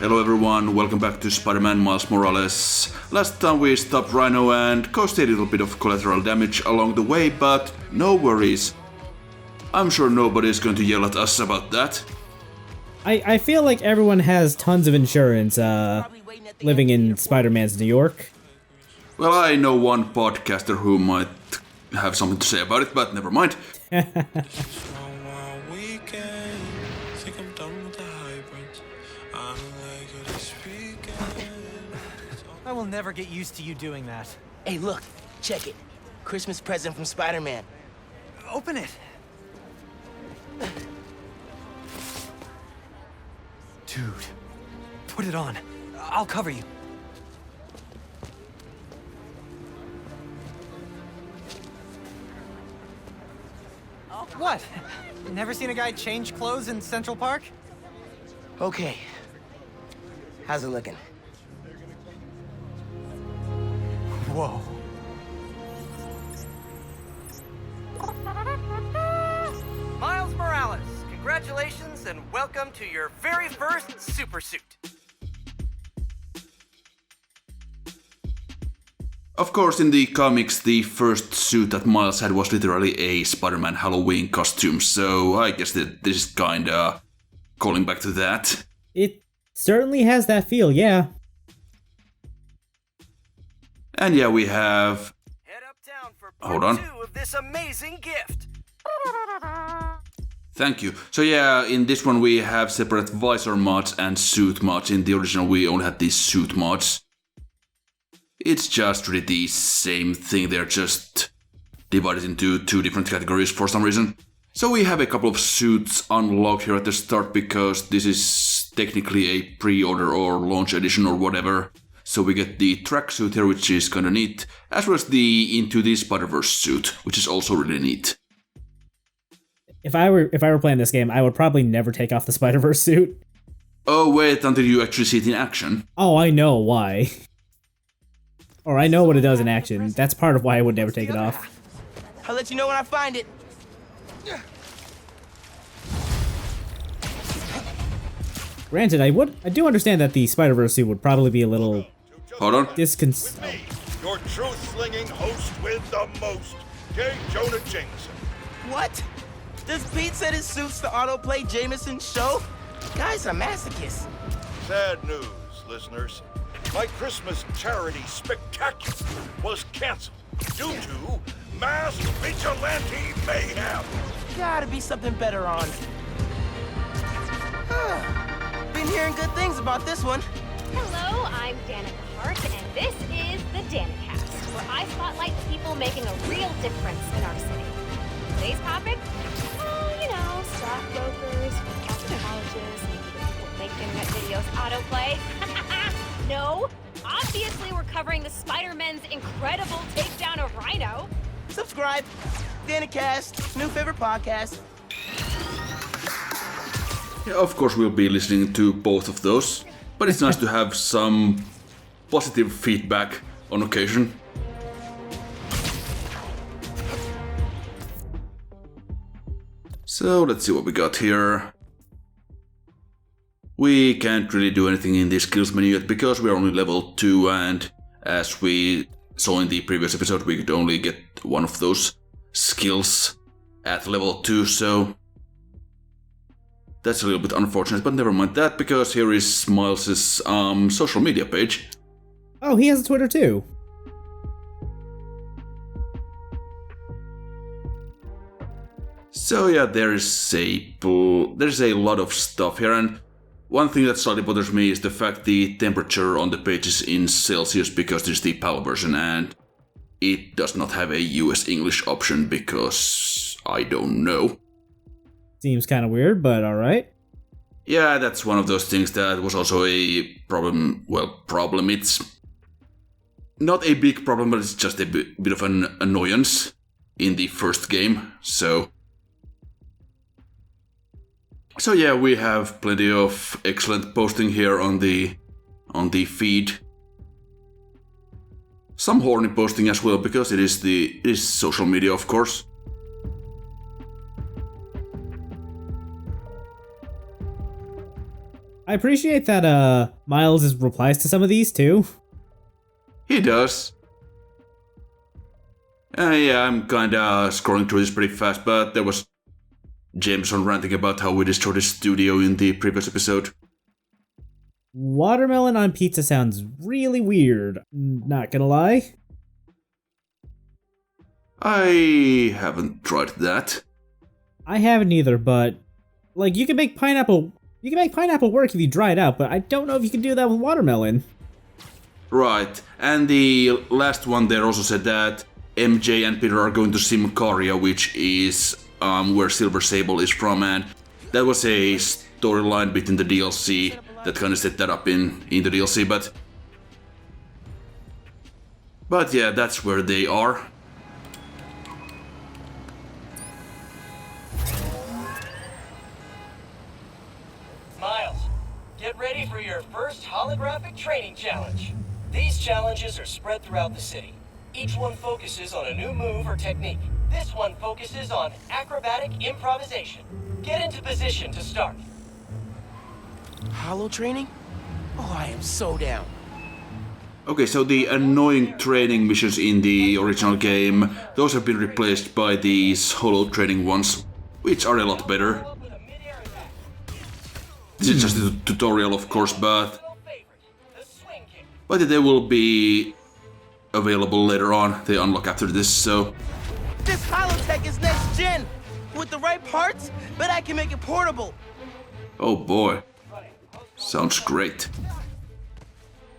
Hello everyone, welcome back to Spider-Man Miles Morales. Last time we stopped Rhino and caused a little bit of collateral damage along the way, but no worries. I'm sure nobody's going to yell at us about that. I feel like everyone has tons of insurance living in Spider-Man's New York. Well, I know one podcaster who might have something to say about it, but never mind. I will never get used to you doing that. Hey, look, check it. Christmas present from Spider-Man. Open it. Dude, put it on. I'll cover you. What? Never seen a guy change clothes in Central Park? Okay. How's it looking? Whoa. Miles Morales, congratulations and welcome to your very first super suit. Of course, in the comics, the first suit that Miles had was literally a Spider-Man Halloween costume, so I guess that this is kinda calling back to that. It certainly has that feel, yeah. And yeah, we have... Head uptown for Hold part on. 2 of this amazing gift. Thank you. So yeah, in this one we have separate visor mods and suit mods. In the original we only had these suit mods. It's just really the same thing, they're just divided into two different categories for some reason. So we have a couple of suits unlocked here at the start because this is technically a pre-order or launch edition or whatever. So we get the tracksuit here, which is kinda neat, as well as the Into the Spider-Verse suit, which is also really neat. If I were playing this game, I would probably never take off the Spider-Verse suit. Oh, wait until you actually see it in action. Oh, I know why. Or I know what it does in action. That's part of why I would never take it off. I'll let you know when I find it. Granted, I do understand that the Spider-Verse suit would probably be a little Hold on. Your truth-slinging host with the most, J. Jonah Jameson. What? Does Pete said it suits the autoplay Jameson's show? Guy's a masochist. Sad news, listeners. My Christmas charity spectacular was canceled due to mass vigilante mayhem. Gotta be something better on. Been hearing good things about this one. Hello, I'm Danica Hart, and this is the Danicast, where I spotlight the people making a real difference in our city. Today's topic? Stockbrokers, colleges, maybe the people who make internet videos autoplay. No, obviously we're covering the Spider-Man's incredible takedown of Rhino. Subscribe. Danicast, new favorite podcast. Yeah, of course we'll be listening to both of those, but it's nice to have some positive feedback on occasion. So let's see what we got here. We can't really do anything in the skills menu yet because we're only level 2, and as we saw in the previous episode we could only get one of those skills at level 2, so that's a little bit unfortunate, but never mind that, because here is Miles' social media page. Oh, he has a Twitter too. So yeah, there's a lot of stuff here, and one thing that slightly bothers me is the fact the temperature on the page is in Celsius because this is the PAL version, and it does not have a US English option because I don't know. Seems kind of weird, but alright. Yeah, that's one of those things that was also a problem. Well, problem, it's not a big problem, but it's just a bit of an annoyance in the first game, so yeah, we have plenty of excellent posting here on the feed. Some horny posting as well, because it is social media, of course. I appreciate that Miles' replies to some of these too. He does. Yeah, I'm kinda scrolling through this pretty fast, but there was Jameson ranting about how we destroyed his studio in the previous episode. Watermelon on pizza sounds really weird, not gonna lie. I haven't tried that. I haven't either, but like you can make pineapple work if you dry it out, but I don't know if you can do that with watermelon. Right, and the last one there also said that MJ and Peter are going to Simcaria, which is where Silver Sable is from, and that was a storyline bit in the DLC that kind of set that up in the DLC, but yeah, that's where they are. Miles, get ready for your first holographic training challenge. These challenges are spread throughout the city. Each one focuses on a new move or technique. This one focuses on acrobatic improvisation. Get into position to start. Hollow training? Oh, I am so down. Okay, so the annoying training missions in the original game, those have been replaced by these holo training ones, which are a lot better. This is just a tutorial, of course, but they will be available later on. They unlock after this, so... This holotech is next gen! With the right parts, but I can make it portable! Oh boy. Sounds great.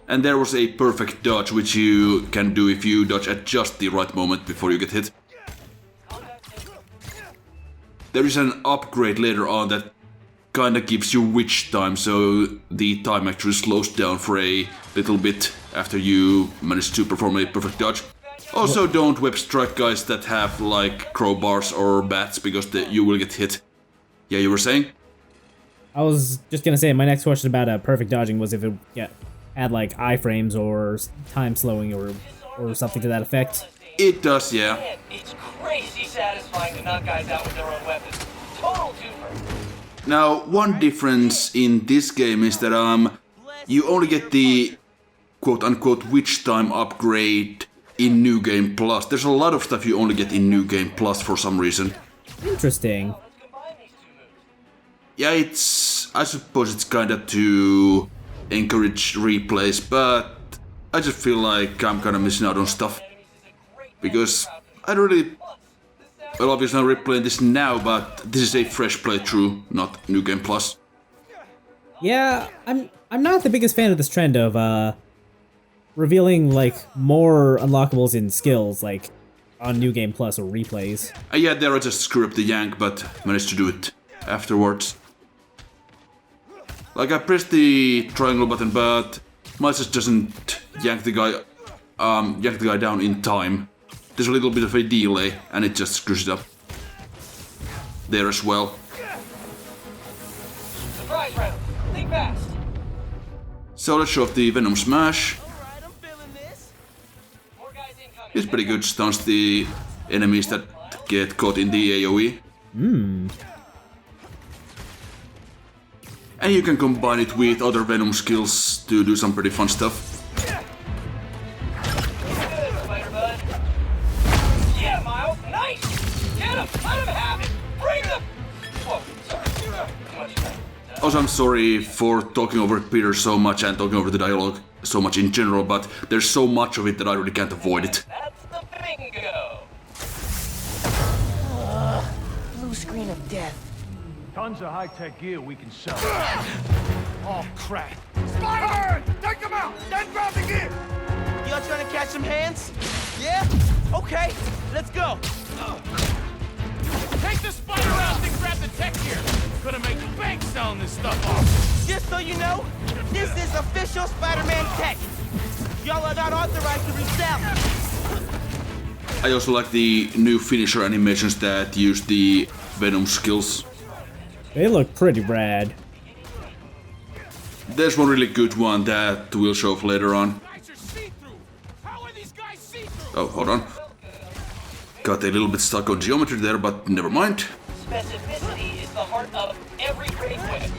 And there was a perfect dodge, which you can do if you dodge at just the right moment before you get hit. There is an upgrade later on that kinda gives you witch time, so the time actually slows down for a little bit after you manage to perform a perfect dodge. Also, don't web strike guys that have like crowbars or bats, because you will get hit. Yeah, you were saying? I was just gonna say, my next question about perfect dodging was if it had like iframes or time slowing or something to that effect. It does, yeah. Man, it's crazy satisfying to knock guys out with their own weapons. Total twofer. Now, one difference in this game is that you only get the quote-unquote witch time upgrade in New Game Plus. There's a lot of stuff you only get in New Game Plus for some reason. Interesting. Yeah, I suppose it's kinda to encourage replays, but I just feel like I'm kinda missing out on stuff. Because I don't really... Well, obviously I'm replaying this now, but this is a fresh playthrough, not New Game Plus. Yeah, I'm not the biggest fan of this trend of revealing like more unlockables in skills like on New Game Plus or replays. Yeah, there I just screw up the yank, but managed to do it afterwards. Like I pressed the triangle button, but Miles just doesn't yank the guy down in time. There's a little bit of a delay, and it just screws it up. There as well. Surprise round. Think fast. So let's show off the Venom Smash. Alright, I'm feeling this. More guys incoming. It's pretty good, stuns the enemies that get caught in the AoE. And you can combine it with other Venom skills to do some pretty fun stuff. Yeah, Miles. Nice. Get him. Let him have it. Bring them. Whoa. Sorry. Too much. Also, I'm sorry for talking over Peter so much and talking over the dialogue so much in general, but there's so much of it that I really can't avoid it. That's the bingo. Blue screen of death. Tons of high-tech gear we can sell. Oh, crap. Spider-Man! Take him out! Then grab the gear! Y'all trying to catch some hands? Yeah? Okay, let's go. Take the spider out and grab the tech gear. Gonna make bank selling this stuff off. Just so you know, this is official Spider-Man tech. Y'all are not authorized to resell. I also like the new finisher animations that use the Venom skills. They look pretty rad. There's one really good one that we'll show off later on. How are these guys see-through? Oh, hold on. Got a little bit stuck on geometry there, but never mind. Specificity is the heart of every great weapon.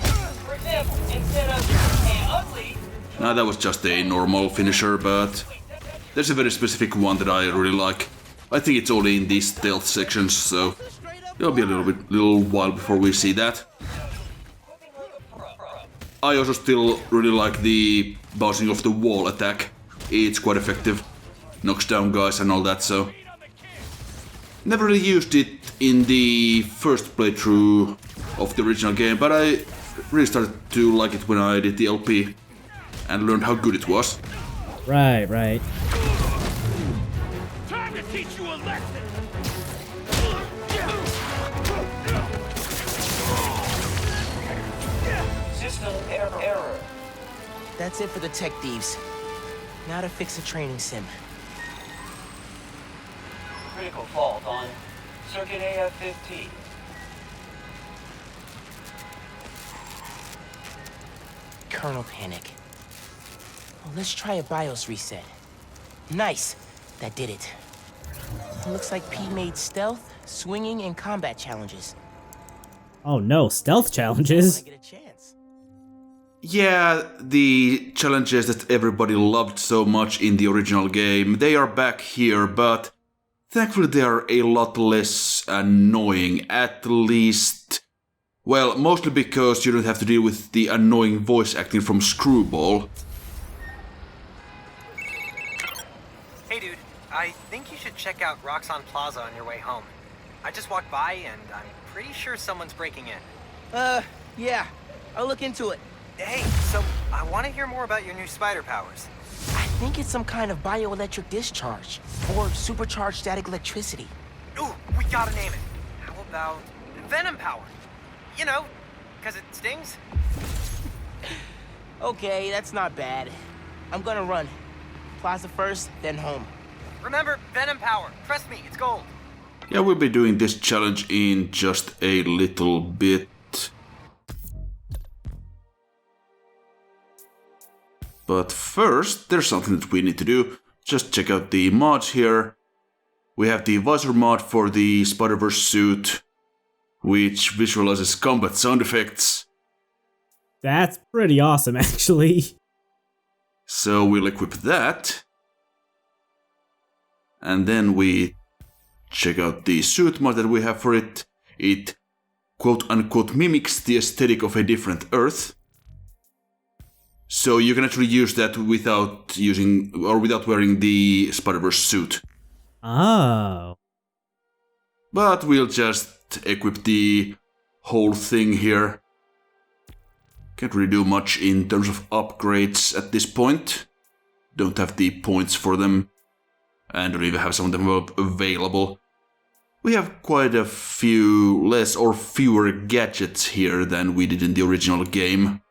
For example, instead of That was just a normal finisher, but there's a very specific one that I really like. I think it's only in these stealth sections, so it'll be a little while before we see that. I also still really like the bouncing off the wall attack. It's quite effective. Knocks down guys and all that, so... Never really used it in the first playthrough of the original game, but I really started to like it when I did the LP and learned how good it was. Right, right. Time to teach you a lesson. System error. That's it for the tech thieves. Now to fix a training sim. Critical fault on circuit AF-15. Kernel panic. Well, let's try a BIOS reset. Nice. That did it. Looks like P made stealth, swinging, and combat challenges. Oh no, stealth challenges? I get a chance. Yeah, the challenges that everybody loved so much in the original game, they are back here, but thankfully they are a lot less annoying, at least... Well, mostly because you don't have to deal with the annoying voice acting from Screwball. Hey dude, I think you should check out Roxxon Plaza on your way home. I just walked by and I'm pretty sure someone's breaking in. Yeah. I'll look into it. Hey, so I want to hear more about your new spider powers. I think it's some kind of bioelectric discharge, or supercharged static electricity. Ooh, we gotta name it. How about Venom Power? You know, 'cause it stings. Okay, that's not bad. I'm gonna run. Plaza first, then home. Remember, Venom Power. Trust me, it's gold. Yeah, we'll be doing this challenge in just a little bit. But first, there's something that we need to do. Just check out the mods here. We have the visor mod for the Spider-Verse suit, which visualizes combat sound effects. That's pretty awesome, actually. So we'll equip that. And then we check out the suit mod that we have for it. It quote-unquote mimics the aesthetic of a different Earth. So you can actually use that without wearing the Spider-Verse suit. Oh. But we'll just equip the whole thing here. Can't really do much in terms of upgrades at this point. Don't have the points for them. And don't even have some of them available. We have quite a few less or fewer gadgets here than we did in the original game.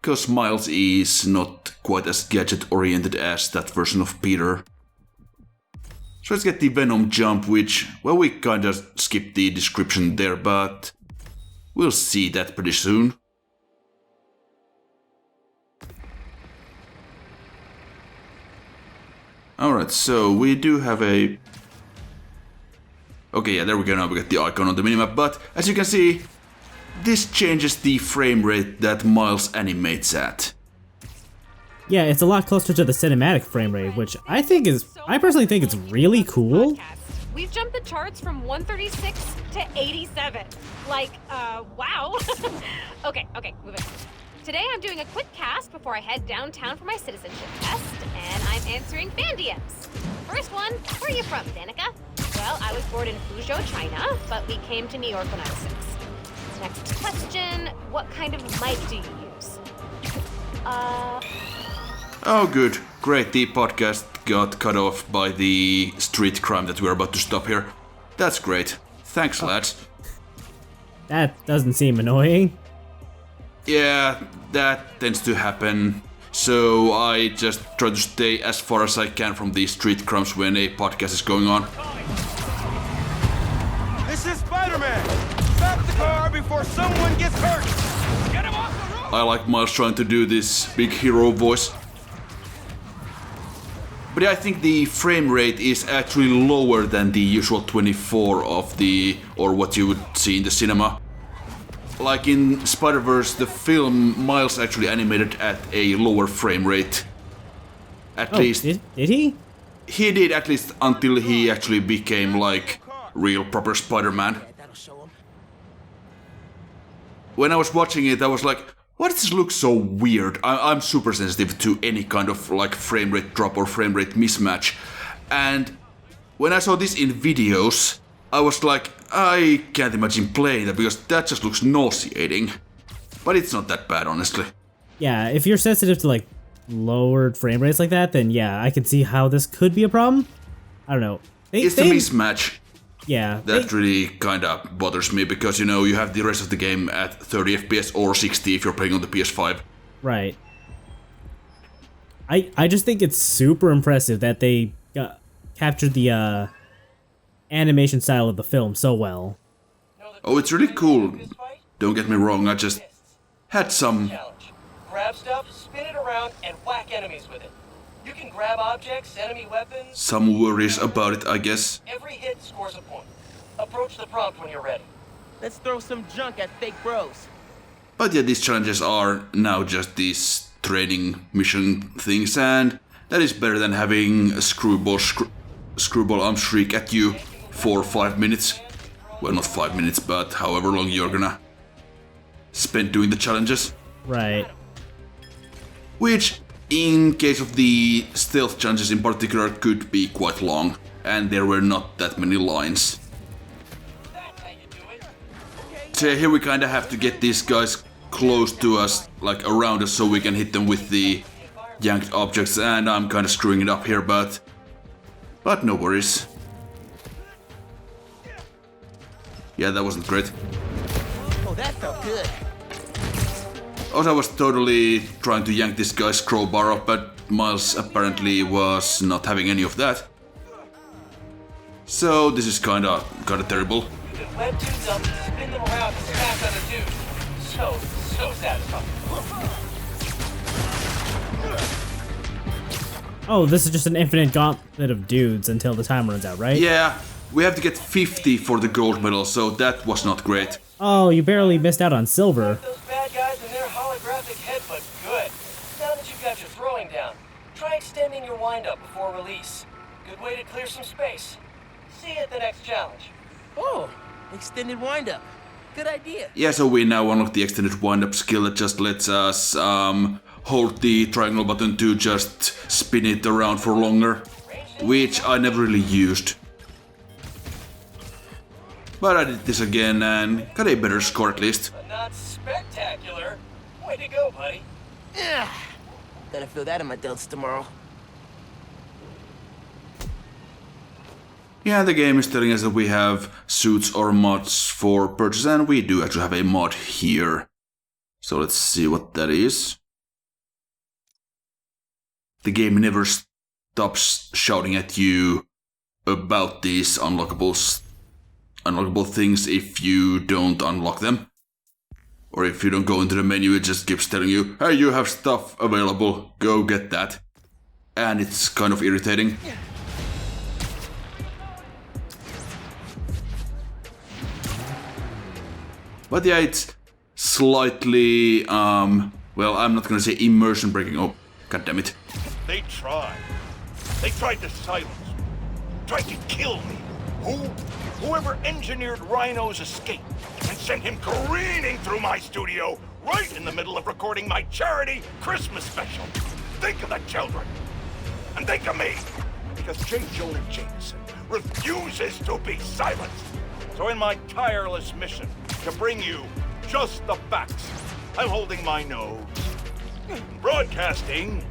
Because Miles is not quite as gadget-oriented as that version of Peter. So let's get the Venom jump, which, well, we kinda skipped the description there, but we'll see that pretty soon. Alright, so we do have a... Okay, yeah, there we go, now we got the icon on the minimap, but as you can see, this changes the frame rate that Miles animates at. Yeah, it's a lot closer to the cinematic frame rate, which I personally think it's really cool. We've jumped the charts from 136 to 87. Like, wow. Okay, moving on. Today I'm doing a quick cast before I head downtown for my citizenship test, and I'm answering fan DMs. First one, where are you from, Danica? Well, I was born in Fuzhou, China, but we came to New York when I was 6. Next question, what kind of mic do you use? Oh good, great, the podcast got cut off by the street crime that we're about to stop here. That's great, thanks lads. That doesn't seem annoying. Yeah, that tends to happen. So I just try to stay as far as I can from the street crimes when a podcast is going on. This is Spider-Man! Stop the car before someone gets hurt! Get him off the road! I like Miles trying to do this big hero voice. But yeah, I think the frame rate is actually lower than the usual 24 of the, or what you would see in the cinema. like in Spider-Verse, the film, Miles actually animated at a lower frame rate. At least did he? he did, at least until he actually became like real proper Spider-Man. That'll show him. When I was watching it, I was like, why does this look so weird? I'm super sensitive to any kind of like frame rate drop or frame rate mismatch. And when I saw this in videos, I was like, I can't imagine playing that because that just looks nauseating. But it's not that bad, honestly. Yeah, if you're sensitive to like lowered frame rates like that, then yeah, I can see how this could be a problem. I don't know. It's the mismatch Yeah. that really kinda bothers me because, you know, you have the rest of the game at 30 FPS or 60 if you're playing on the PS5. Right. I just think it's super impressive that they captured the animation style of the film so well. Oh, it's really cool. Don't get me wrong, I just had some... Challenge. Grab stuff, spin it around, and whack enemies with it. You can grab objects, enemy weapons. some worries about it, I guess. Every hit scores a point. Approach the prompt when you're ready. Let's throw some junk at fake bros. But yeah, these challenges are now just these training mission things, and that is better than having a screwball arm shriek at you for 5 minutes. Well, not 5 minutes, but however long you're gonna spend doing the challenges. Right. Which, in case of the stealth challenges in particular, could be quite long, and there were not that many lines. That's how you do it. So here we kinda have to get these guys close to us, like around us, so we can hit them with the yanked objects, and I'm kinda screwing it up here, but no worries. Yeah, that wasn't great. Oh, that felt good. Also, I was totally trying to yank this guy's crowbar up, but Miles apparently was not having any of that. So this is kinda terrible. You can web dudes up and spin them around to smash other dudes. So satisfying. Oh, this is just an infinite gauntlet of dudes until the time runs out, right? Yeah, we have to get 50 for the gold medal, so that was not great. Oh, you barely missed out on silver. Those bad guys and their holographic headbutt good. Now that you've got your throwing down, try extending your windup before release. Good way to clear some space. See you at the next challenge. Oh, extended windup. Good idea. Yeah, so we now unlock the extended wind-up skill that just lets us hold the triangle button to just spin it around for longer, which I never really used. But I did this again and got a better score at least. But not spectacular. Way to go, buddy. Yeah. Gotta feel that in my delts tomorrow. Yeah, the game is telling us that we have suits or mods for purchase, and we do actually have a mod here. So let's see what that is. The game never stops shouting at you about these unlockable things if you don't unlock them. Or if you don't go into the menu, it just keeps telling you, hey, you have stuff available, go get that. And it's kind of irritating. But yeah, it's slightly, well, I'm not gonna say immersion breaking. Oh, god damn it. They tried. They tried to silence me. Tried to kill me. Whoever engineered Rhino's escape and sent him careening through my studio right in the middle of recording my charity Christmas special. Think of the children. And think of me. Because J. Jonah Jameson refuses to be silenced. So in my tireless mission to bring you just the facts, I'm holding my nose. Broadcasting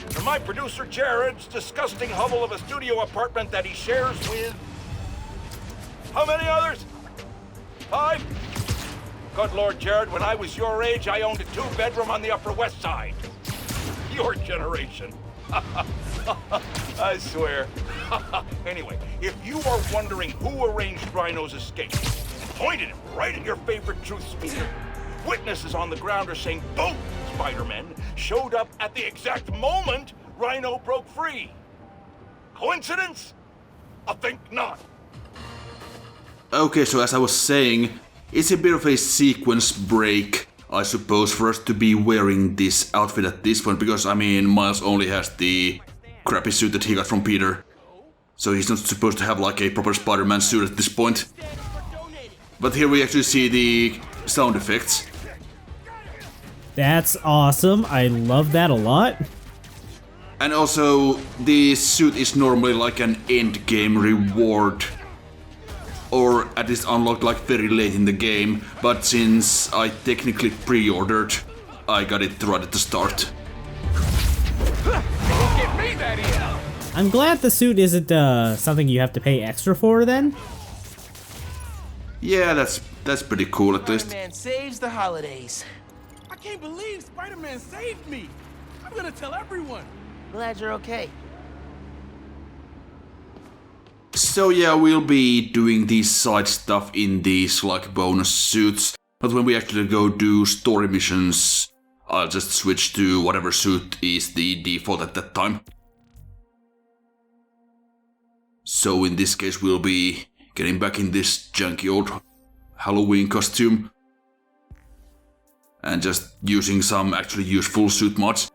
from my producer Jared's disgusting hovel of a studio apartment that he shares with... how many others? 5? Good Lord, Jared, when I was your age, I owned a 2-bedroom on the Upper West Side. Your generation. I swear. Anyway, if you are wondering who arranged Rhino's escape, pointed it right at your favorite truth speaker. Witnesses on the ground are saying both Spider-Men showed up at the exact moment Rhino broke free. Coincidence? I think not. Okay, so as I was saying, It's a bit of a sequence break, I suppose, for us to be wearing this outfit at this point, because, I mean, Miles only has the crappy suit that he got from Peter. So he's not supposed to have like a proper Spider-Man suit at this point. But here we actually see the sound effects. That's awesome. I love that a lot. And also, the suit is normally like an end-game reward. Or at least unlocked like very late in the game. But since I technically pre-ordered, I got it right at the start. I'm glad the suit isn't something you have to pay extra for then. Yeah, that's pretty cool at least. Spider-Man saves the holidays. I can't believe Spider-Man saved me. I'm gonna tell everyone. Glad you're okay. So yeah, we'll be doing these side stuff in these like bonus suits, but when we actually go do story missions, I'll just switch to whatever suit is the default at that time. So in this case we'll be getting back in this janky old Halloween costume and just using some actually useful suit mods.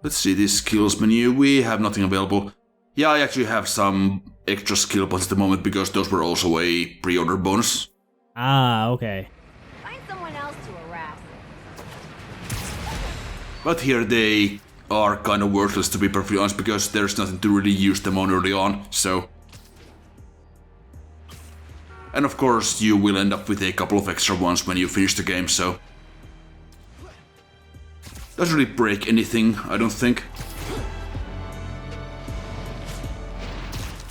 Let's see this skills menu, we have nothing available. Yeah, I actually have some extra skill points at the moment because those were also a pre-order bonus. Ah, okay. Find someone else to harass. But here they are kind of worthless, to be perfectly honest, because there's nothing to really use them on early on, so... And of course you will end up with a couple of extra ones when you finish the game, so... Doesn't really break anything, I don't think.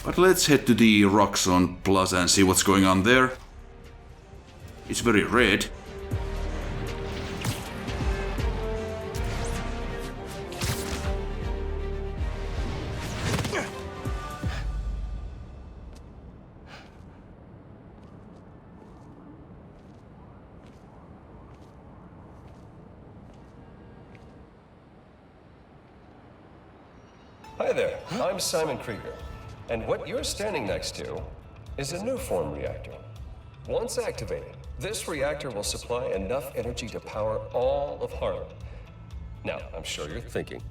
But let's head to the Roxxon Plaza and see what's going on there. It's very red. Hi there, I'm Simon Krieger, and what you're standing next to is a new form reactor. Once activated, this reactor will supply enough energy to power all of Harlem. Now, I'm sure you're thinking,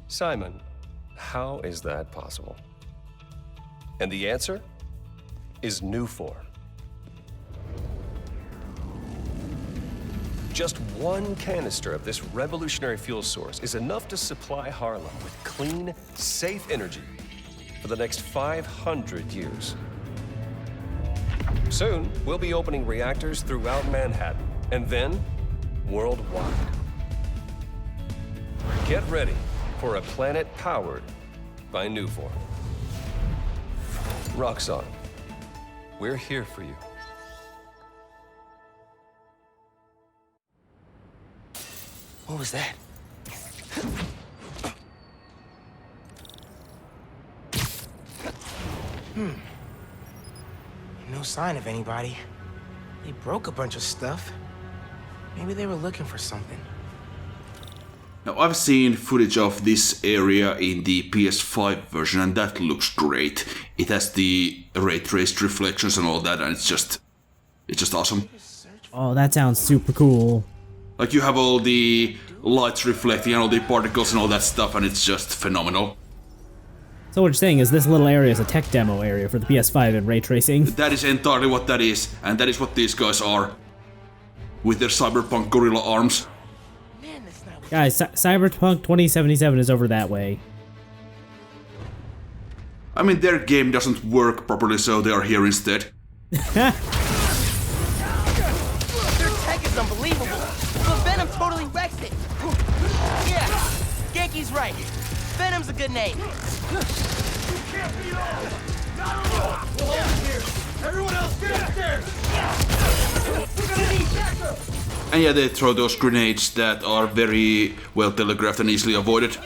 Simon, how is that possible? And the answer is new form. Just one canister of this revolutionary fuel source is enough to supply Harlem with clean, safe energy for the next 500 years. Soon, we'll be opening reactors throughout Manhattan, and then worldwide. Get ready for a planet powered by Nuform. Roxxon, we're here for you. What was that? No sign of anybody. They broke a bunch of stuff. Maybe they were looking for something. Now I've seen footage of this area in the PS5 version and that looks great. It has the ray traced reflections and all that and it's just awesome. Oh, that sounds super cool. Like you have all the lights reflecting and all the particles and all that stuff and it's just phenomenal. So what you're saying is this little area is a tech demo area for the PS5 and ray tracing? That is entirely what that is, and that is what these guys are. With their cyberpunk gorilla arms. Man, that's not... Guys, Cyberpunk 2077 is over that way. I mean, their game doesn't work properly, so they are here instead. Their tech is unbelievable. But Venom totally wrecks it. Yeah, Genki's right. Venom's a good name. Everyone else, get upstairs! And yeah, they throw those grenades that are very well telegraphed and easily avoided.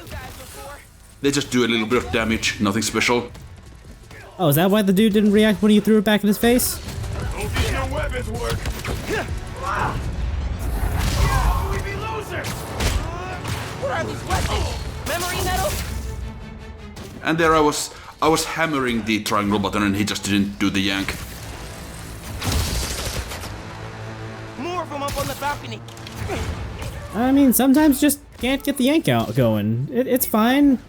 They just do a little bit of damage, nothing special. Oh, is that why the dude didn't react when you threw it back in his face? Hope these new weapons work. We be losers! What are these weapons? Memory metal? And there I I was hammering the triangle button and he just didn't do the yank. More of them up on the balcony. I mean, sometimes just can't get the yank out going. It's fine.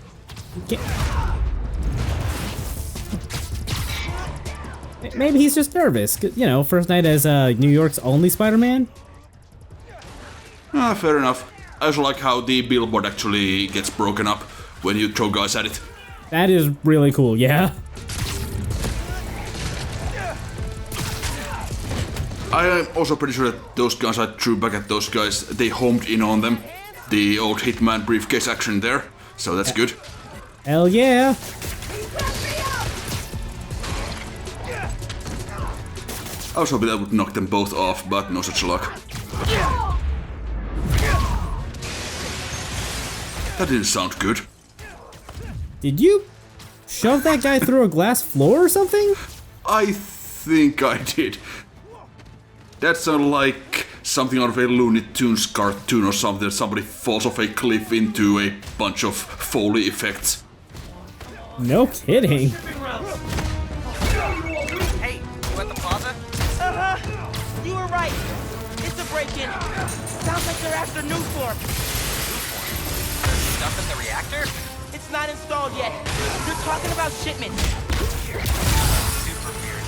Maybe he's just nervous. You know, first night as New York's only Spider-Man. Fair enough. I also like how the billboard actually gets broken up when you throw guys at it. That is really cool, yeah. I am also pretty sure that those guns I threw back at those guys, they homed in on them. The old Hitman briefcase action there, so that's good. Hell yeah. I was hoping that would knock them both off, but no such luck. That didn't sound good. Did you shove that guy through a glass floor or something? I think I did. That sounded like something out of a Looney Tunes cartoon or something. Somebody falls off a cliff into a bunch of Foley effects. No kidding. Hey, you at the plaza? You were right. It's a break-in. Sounds like they're after new form. Stuff in the reactor? It's not installed yet. They're talking about shipment. Super weird.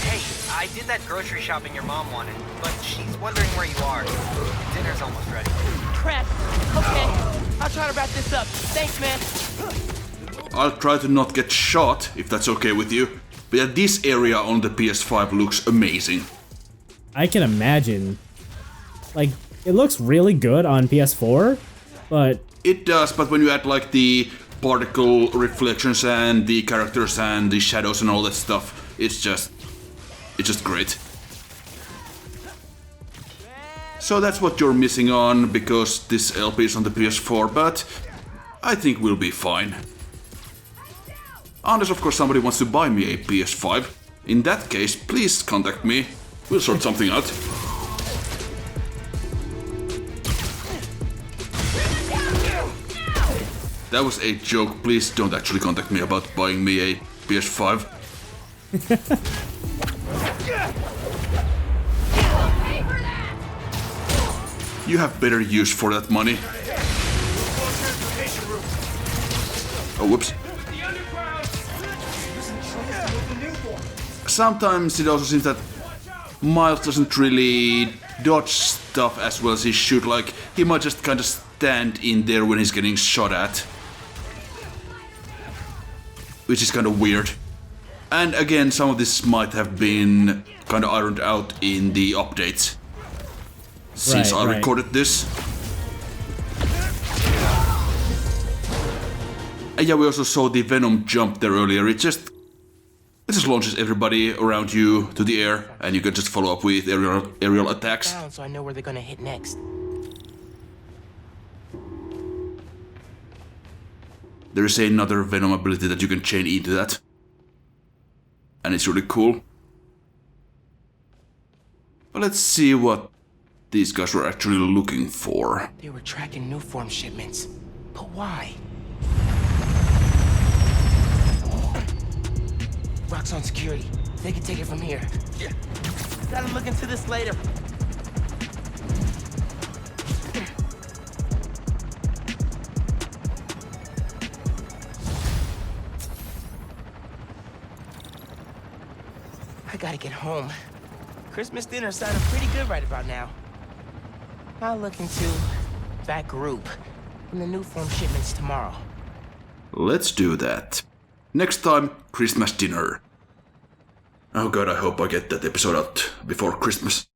Hey, I did that grocery shopping your mom wanted, but she's wondering where you are. Dinner's almost ready. Crap. Okay, I'll try to wrap this up. Thanks, man. I'll try to not get shot, if that's okay with you. But yeah, this area on the PS5 looks amazing. I can imagine. Like, it looks really good on PS4, but... It does, but when you add like the particle reflections and the characters and the shadows and all that stuff, it's just great. So that's what you're missing on, because this LP is on the PS4, but I think we'll be fine. Unless of course somebody wants to buy me a PS5. In that case, please contact me. We'll sort something out. That was a joke. Please don't actually contact me about buying me a PS5. You have better use for that money. Oh, whoops. Sometimes it also seems that Miles doesn't really dodge stuff as well as he should. Like, he might just kind of stand in there when he's getting shot at. Which is kind of weird. And again, some of this might have been kind of ironed out in the updates. Since I recorded this. And yeah, we also saw the Venom jump there earlier. It just launches everybody around you to the air, and you can just follow up with aerial attacks. Down, so I know where they're gonna hit next. There is another Venom ability that you can chain into that. And it's really cool. But let's see what these guys were actually looking for. They were tracking new form shipments. But why? Rock's on security. They can take it from here. Yeah. Gotta look into this later. I gotta get home. Christmas dinner sounded pretty good right about now. I'll look into that group and the new form shipments tomorrow. Let's do that. Next time, Christmas dinner. Oh god, I hope I get that episode out before Christmas.